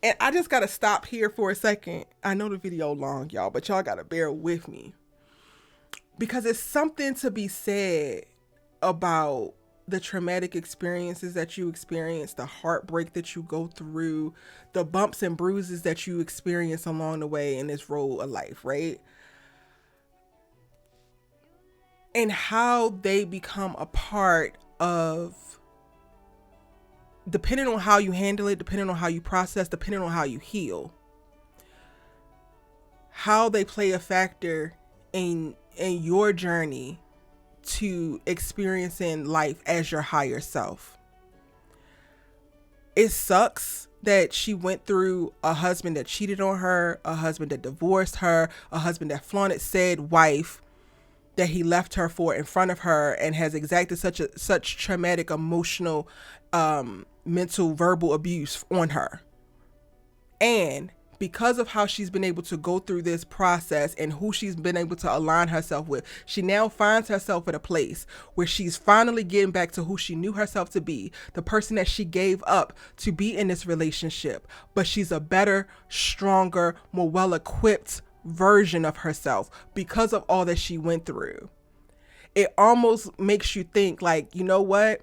And I just got to stop here for a second. I know the video long, y'all, but y'all got to bear with me. Because it's something to be said about the traumatic experiences that you experience, the heartbreak that you go through, the bumps and bruises that you experience along the way in this road of life, right? And how they become a part of, depending on how you handle it, depending on how you process, depending on how you heal, how they play a factor in your journey to experiencing life as your higher self. It sucks that she went through a husband that cheated on her, a husband that divorced her, a husband that flaunted said wife that he left her for in front of her and has exacted such traumatic emotional, mental, verbal abuse on her. And because of how she's been able to go through this process and who she's been able to align herself with, she now finds herself at a place where she's finally getting back to who she knew herself to be, the person that she gave up to be in this relationship. But she's a better, stronger, more well-equipped version of herself because of all that she went through. It almost makes you think like, you know what?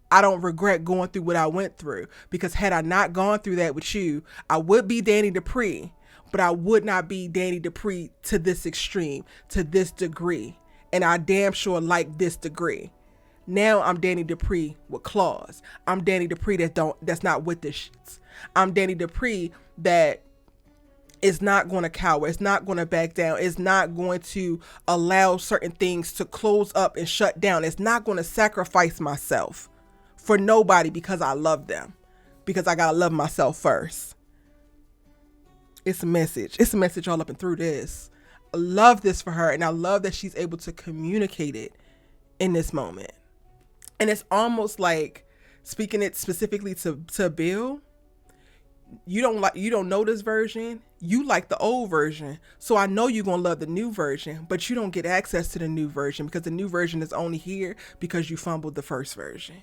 I don't regret going through what I went through, because had I not gone through that with you, I would be Dani Dupree, but I would not be Dani Dupree to this extreme, to this degree. And I damn sure like this degree. Now I'm Dani Dupree with claws. I'm Dani Dupree that's not with the shits. I'm Dani Dupree that is not going to cower. It's not going to back down. It's not going to allow certain things to close up and shut down. It's not going to sacrifice myself for nobody because I love them, because I got to love myself first. It's a message. It's a message all up and through this. I love this for her. And I love that she's able to communicate it in this moment. And it's almost like speaking it specifically to Bill. You don't know this version. You like the old version. So I know you're going to love the new version, but you don't get access to the new version because the new version is only here because you fumbled the first version.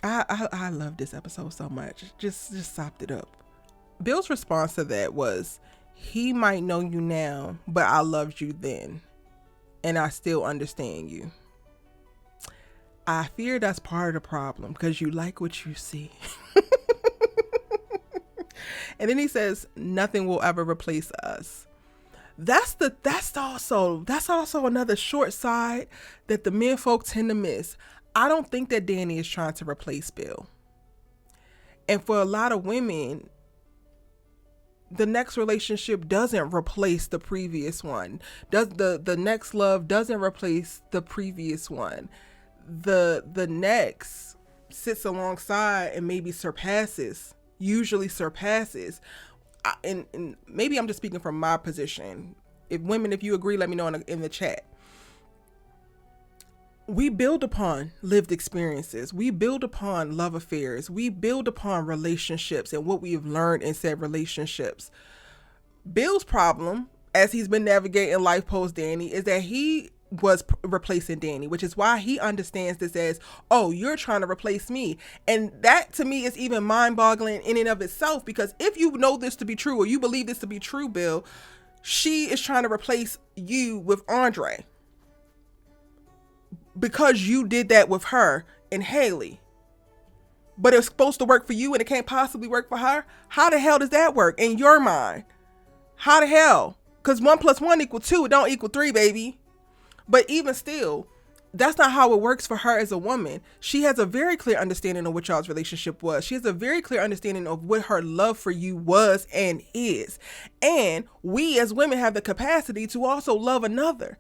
I love this episode so much. Just sopped it up. Bill's response to that was, he might know you now, but I loved you then, and I still understand you. I fear that's part of the problem, because you like what you see. And then he says, nothing will ever replace us. That's also another short side that the men folk tend to miss. I don't think that Dani is trying to replace Bill. And for a lot of women, the next relationship doesn't replace the previous one. The next love doesn't replace the previous one. The next sits alongside and maybe usually surpasses. And maybe I'm just speaking from my position. If you agree, let me know in the chat. we build upon lived experiences. We build upon love affairs. We build upon relationships and what we've learned in said relationships. Bill's problem, as he's been navigating life post Dani, is that he was replacing Dani, which is why he understands this as, oh, you're trying to replace me. And that to me is even mind-boggling in and of itself, because if you know this to be true, or you believe this to be true, Bill, she is trying to replace you with Andre because you did that with her and Haley. But it's supposed to work for you and it can't possibly work for her. How the hell does that work in your mind? How the hell? Because 1 + 1 = 2. It don't equal 3, baby. But even still, that's not how it works for her as a woman. She has a very clear understanding of what y'all's relationship was. She has a very clear understanding of what her love for you was and is. And we as women have the capacity to also love another.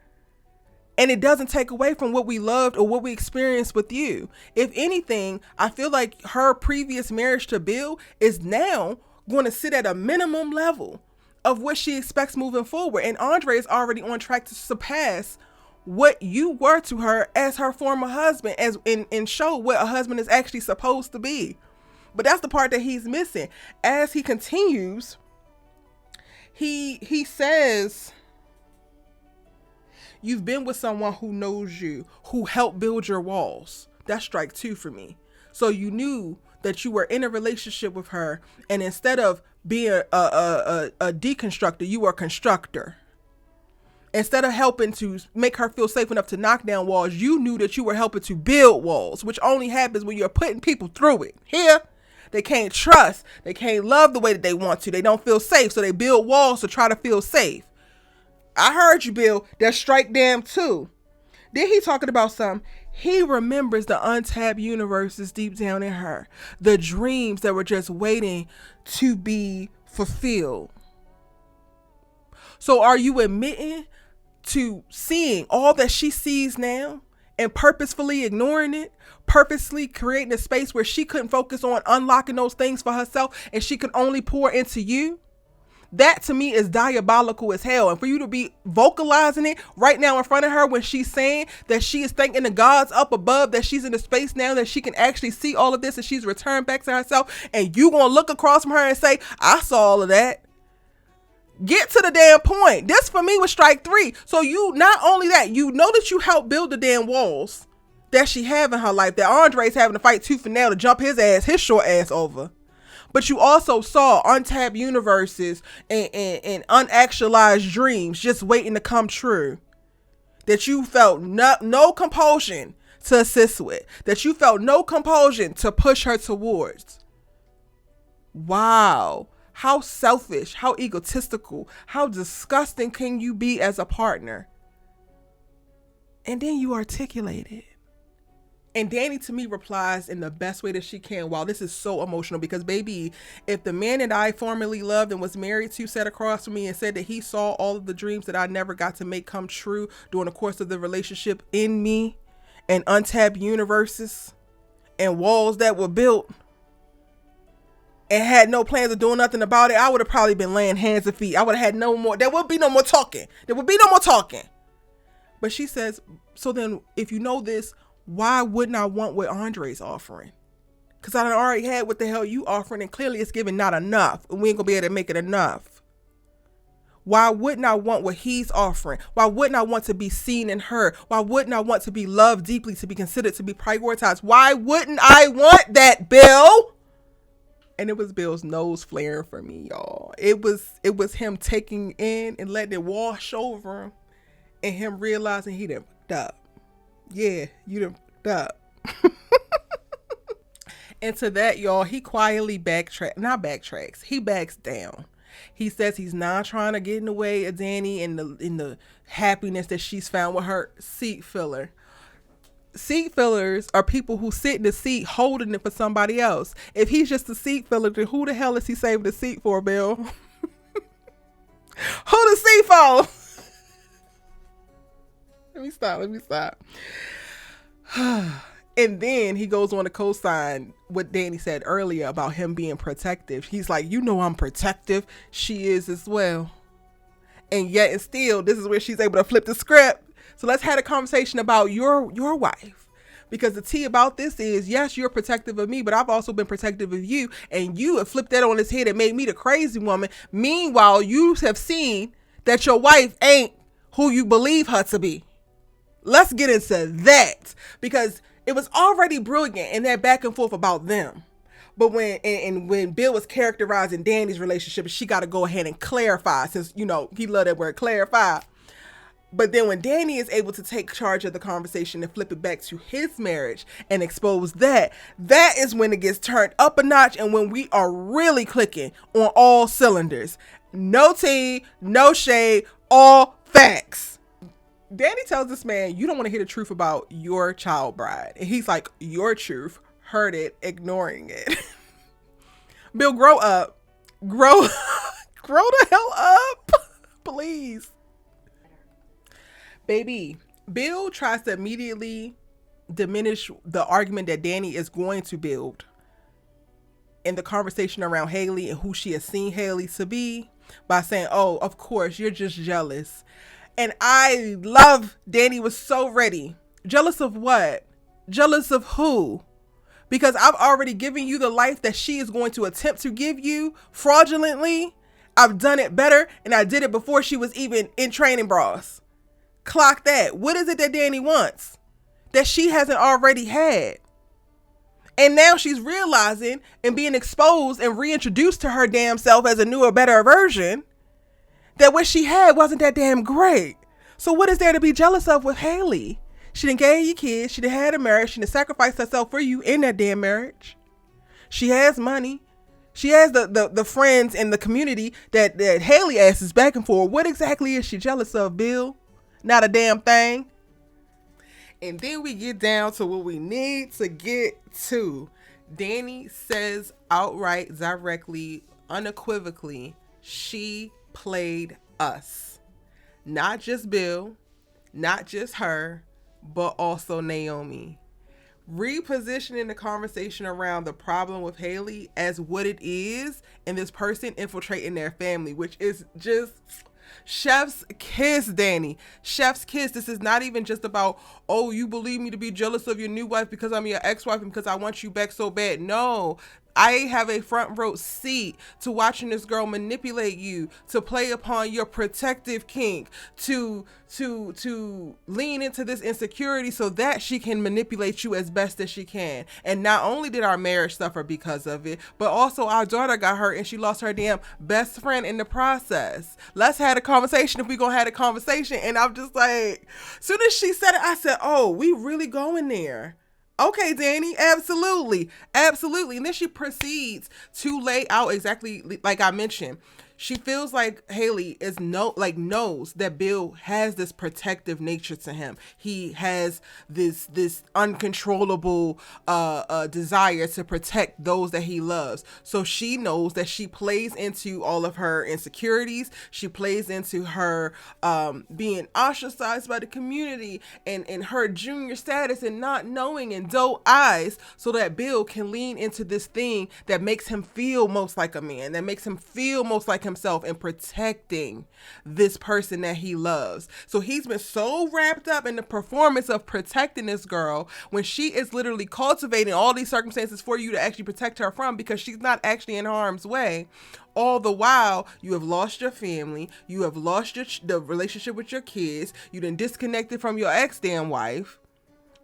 And it doesn't take away from what we loved or what we experienced with you. If anything, I feel like her previous marriage to Bill is now going to sit at a minimum level of what she expects moving forward. And Andre is already on track to surpass what you were to her as her former husband, as and show what a husband is actually supposed to be. But that's the part that he's missing. As he continues, he says, you've been with someone who knows you, who helped build your walls. That's strike 2 for me. So you knew that you were in a relationship with her, and instead of being a deconstructor, you were a constructor. Instead of helping to make her feel safe enough to knock down walls, you knew that you were helping to build walls, which only happens when you're putting people through it. Here, they can't trust. They can't love the way that they want to. They don't feel safe, so they build walls to try to feel safe. I heard you, Bill. That's strike damn 2. Then he talking about something. He remembers the untapped universes deep down in her. The dreams that were just waiting to be fulfilled. So are you admitting to seeing all that she sees now and purposefully ignoring it? Purposely creating a space where she couldn't focus on unlocking those things for herself and she could only pour into you? That to me is diabolical as hell. And for you to be vocalizing it right now in front of her when she's saying that she is thanking the gods up above that she's in a space now that she can actually see all of this and she's returned back to herself, and you gonna look across from her and say, I saw all of that. Get to the damn point. This for me was strike 3. So you, not only that, you know that you helped build the damn walls that she have in her life, that Andre's having to fight tooth and nail to jump his short ass over. But you also saw untapped universes and unactualized dreams just waiting to come true. That you felt no compulsion to assist with. That you felt no compulsion to push her towards. Wow. How selfish, how egotistical, how disgusting can you be as a partner? And then you articulate it. And Dani to me replies in the best way that she can. Wow, this is so emotional because, baby, if the man that I formerly loved and was married to sat across from me and said that he saw all of the dreams that I never got to make come true during the course of the relationship in me, and untapped universes and walls that were built, and had no plans of doing nothing about it, I would have probably been laying hands and feet. I would have had no more. There would be no more talking. There would be no more talking. But she says, so then if you know this, why wouldn't I want what Andre's offering? Because I already had what the hell you offering, and clearly it's giving not enough. And we ain't going to be able to make it enough. Why wouldn't I want what he's offering? Why wouldn't I want to be seen and heard? Why wouldn't I want to be loved deeply, to be considered, to be prioritized? Why wouldn't I want that, Bill? And it was Bill's nose flaring for me, y'all. It was him taking in and letting it wash over him, and him realizing he done fucked up. Yeah, you done fucked up. And to that, y'all, he quietly he backs down. He says he's not trying to get in the way of Dani and the happiness that she's found with her seat filler. Seat fillers are people who sit in the seat holding it for somebody else. If he's just a seat filler, then who the hell is he saving the seat for, Bill? Who the seat for? Let me stop. And then he goes on to co-sign what Dani said earlier about him being protective. He's like, you know I'm protective. She is as well. And yet and still, this is where she's able to flip the script. So let's have a conversation about your wife. Because the tea about this is, yes, you're protective of me, but I've also been protective of you. And you have flipped that on its head and made me the crazy woman. Meanwhile, you have seen that your wife ain't who you believe her to be. Let's get into that. Because it was already brilliant in that back and forth about them. But when Bill was characterizing Dani's relationship, she got to go ahead and clarify, since, he loved that word, clarify. But then when Dani is able to take charge of the conversation and flip it back to his marriage and expose that is when it gets turned up a notch, and when we are really clicking on all cylinders. No tea, no shade, all facts. Dani tells this man, you don't want to hear the truth about your child bride. And he's like, your truth? Heard it, ignoring it. Bill, grow up. Grow the hell up. Please. Baby, Bill tries to immediately diminish the argument that Dani is going to build in the conversation around Haley and who she has seen Haley to be by saying, oh, of course, you're just jealous. And I love Dani was so ready. Jealous of what? Jealous of who? Because I've already given you the life that she is going to attempt to give you fraudulently. I've done it better, and I did it before she was even in training bras. Clock that. What is it that Dani wants that she hasn't already had? And now she's realizing and being exposed and reintroduced to her damn self as a newer, better version, that what she had wasn't that damn great. So what is there to be jealous of with Haley? She done gave you kids. She done had a marriage. She done sacrificed herself for you in that damn marriage. She has money. She has the friends in the community that Haley asks back and forth. What exactly is she jealous of, Bill? Not a damn thing. And then we get down to what we need to get to. Dani says outright, directly, unequivocally, she played us. Not just Bill, not just her, but also Naomi. Repositioning the conversation around the problem with Haley as what it is, and this person infiltrating their family, which is just chef's kiss, Dani. Chef's kiss. This is not even just about, oh, you believe me to be jealous of your new wife because I'm your ex-wife and because I want you back so bad. No, I have a front row seat to watching this girl manipulate you, to play upon your protective kink, to lean into this insecurity so that she can manipulate you as best as she can. And not only did our marriage suffer because of it, but also our daughter got hurt and she lost her damn best friend in the process. Let's have a conversation if we gonna have a conversation. And I'm just like, soon as she said it, I said, oh, we really going there. Okay, Dani, absolutely. Absolutely. And then she proceeds to lay out exactly like I mentioned. She feels like Haley knows that Bill has this protective nature to him. He has this uncontrollable desire to protect those that he loves. So she knows that she plays into all of her insecurities. She plays into her being ostracized by the community and her junior status and not knowing and doe eyes, so that Bill can lean into this thing that makes him feel most like a man, that makes him feel most like himself, and protecting this person that he loves. So he's been so wrapped up in the performance of protecting this girl when she is literally cultivating all these circumstances for you to actually protect her from, because she's not actually in harm's way. All the while, you have lost your family, you have lost the relationship with your kids, you done disconnected from your ex-damn wife,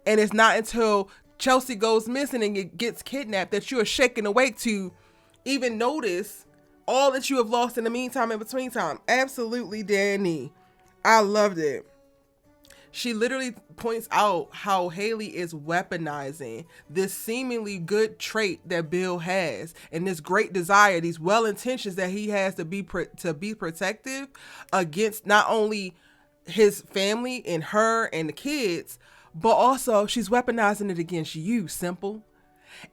and it's not until Chelsea goes missing and gets kidnapped that you are shaken awake to even notice all that you have lost in the meantime, in between time. Absolutely, Dani. I loved it. She literally points out how Haley is weaponizing this seemingly good trait that Bill has, and this great desire, these well intentions that he has to be protective against not only his family and her and the kids, but also she's weaponizing it against you, Simple.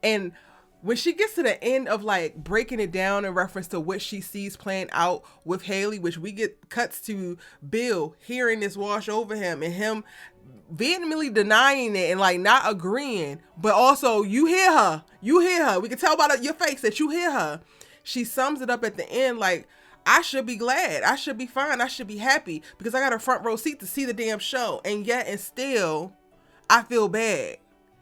And when she gets to the end of like breaking it down in reference to what she sees playing out with Haley, which we get cuts to Bill hearing this wash over him and him vehemently denying it and like not agreeing, but also you hear her. We can tell by your face that you hear her. She sums it up at the end like, I should be glad. I should be fine. I should be happy because I got a front row seat to see the damn show. And yet and still, I feel bad.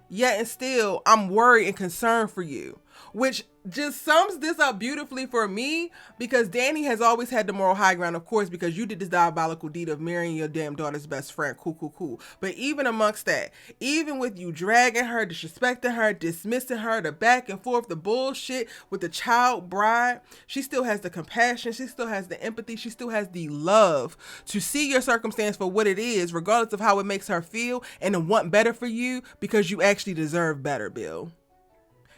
Yet and still, I'm worried and concerned for you. Which just sums this up beautifully for me, because Dani has always had the moral high ground, of course, because you did this diabolical deed of marrying your damn daughter's best friend. Cool. But even amongst that, even with you dragging her, disrespecting her, dismissing her, the back and forth, the bullshit with the child bride, she still has the compassion, she still has the empathy, she still has the love to see your circumstance for what it is, regardless of how it makes her feel, and to want better for you because you actually deserve better, Bill.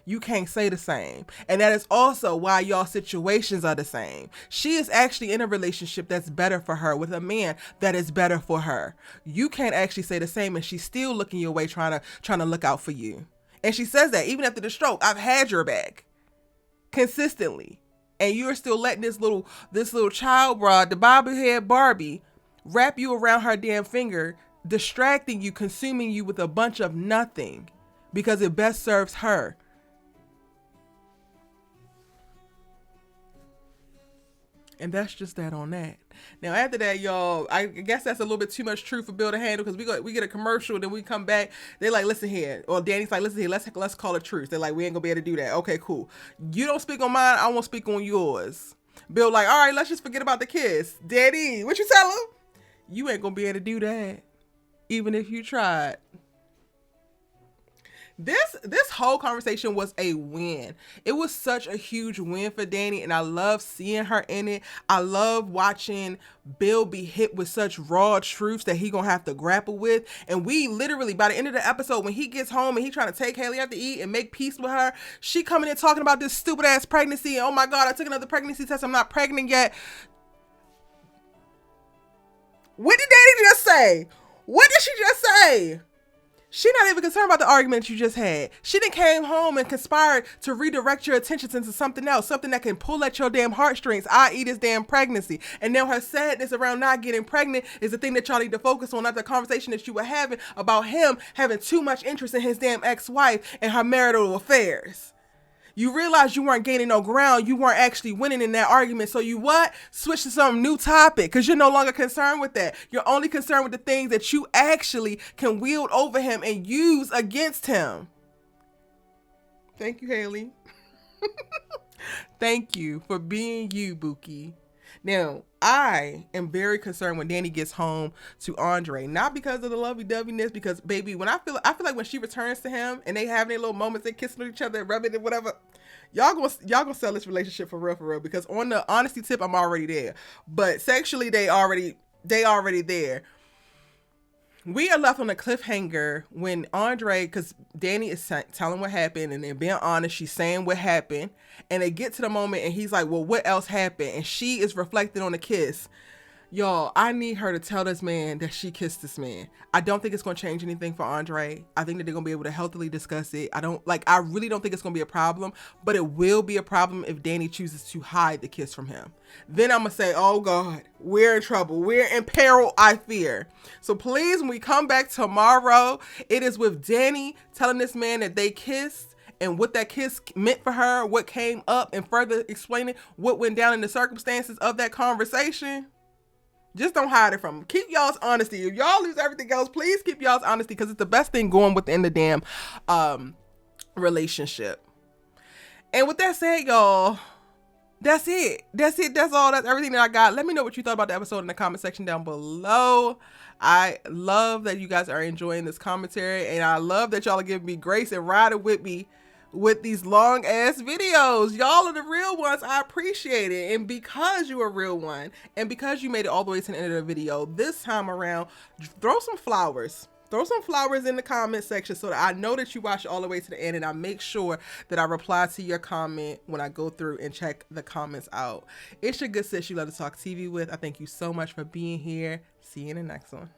You can't say the same. And that is also why y'all situations are the same. She is actually in a relationship that's better for her with a man that is better for her. You can't actually say the same, and she's still looking your way, trying to look out for you. And she says that even after the stroke, I've had your back consistently. And you're still letting this little child broad, the bobblehead Barbie, wrap you around her damn finger, distracting you, consuming you with a bunch of nothing because it best serves her. And that's just that on that. Now, after that, y'all, I guess that's a little bit too much truth for Bill to handle, because we get a commercial, then we come back. They're like, listen here. Or Dani's like, listen here, let's call it truth. They're like, we ain't gonna be able to do that. Okay, cool. You don't speak on mine, I won't speak on yours. Bill like, all right, let's just forget about the kiss. Dani, what you tell him? You ain't gonna be able to do that, even if you tried. This whole conversation was a win. It was such a huge win for Dani, and I love seeing her in it. I love watching Bill be hit with such raw truths that he gonna have to grapple with. And we literally, by the end of the episode, when he gets home and he trying to take Haley out to eat and make peace with her, she coming in talking about this stupid ass pregnancy. And, oh my God, I took another pregnancy test, I'm not pregnant yet. What did Dani just say? What did she just say? She not even concerned about the argument you just had. She done came home and conspired to redirect your attention into something else, something that can pull at your damn heartstrings, i.e. this damn pregnancy. And now her sadness around not getting pregnant is the thing that y'all need to focus on, not the conversation that you were having about him having too much interest in his damn ex-wife and her marital affairs. You realize you weren't gaining no ground. You weren't actually winning in that argument. So you what? Switch to some new topic, because you're no longer concerned with that. You're only concerned with the things that you actually can wield over him and use against him. Thank you, Haley. Thank you for being you, Buki. Now, I am very concerned when Dani gets home to Andre, not because of the lovey-doveyness, because baby, when I feel like when she returns to him and they have their little moments, they kissing each other and rubbing and whatever, y'all gonna sell this relationship for real, because on the honesty tip, I'm already there, but sexually they already there. We are left on a cliffhanger when Andre, because Dani is telling what happened and then being honest, she's saying what happened, and they get to the moment and he's like, well, what else happened? And she is reflecting on the kiss. Y'all, I need her to tell this man that she kissed this man. I don't think it's going to change anything for Andre. I think that they're going to be able to healthily discuss it. I really don't think it's going to be a problem, but it will be a problem if Dani chooses to hide the kiss from him. Then I'm going to say, oh God, we're in trouble. We're in peril, I fear. So please, when we come back tomorrow, it is with Dani telling this man that they kissed and what that kiss meant for her, what came up, and further explaining what went down in the circumstances of that conversation. Just don't hide it from them. Keep y'all's honesty. If y'all lose everything else, please keep y'all's honesty, because it's the best thing going within the damn relationship. And with that said, y'all, that's it. That's all. That's everything that I got. Let me know what you thought about the episode in the comment section down below. I love that you guys are enjoying this commentary, and I love that y'all are giving me grace and riding with me with these long ass videos. Y'all are the real ones. I appreciate it. And because you are a real one, and because you made it all the way to the end of the video this time around, throw some flowers in the comment section so that I know that you watched all the way to the end, and I make sure that I reply to your comment when I go through and check the comments out. It's your good sis you love to talk TV with. I thank you so much for being here. See you in the next one.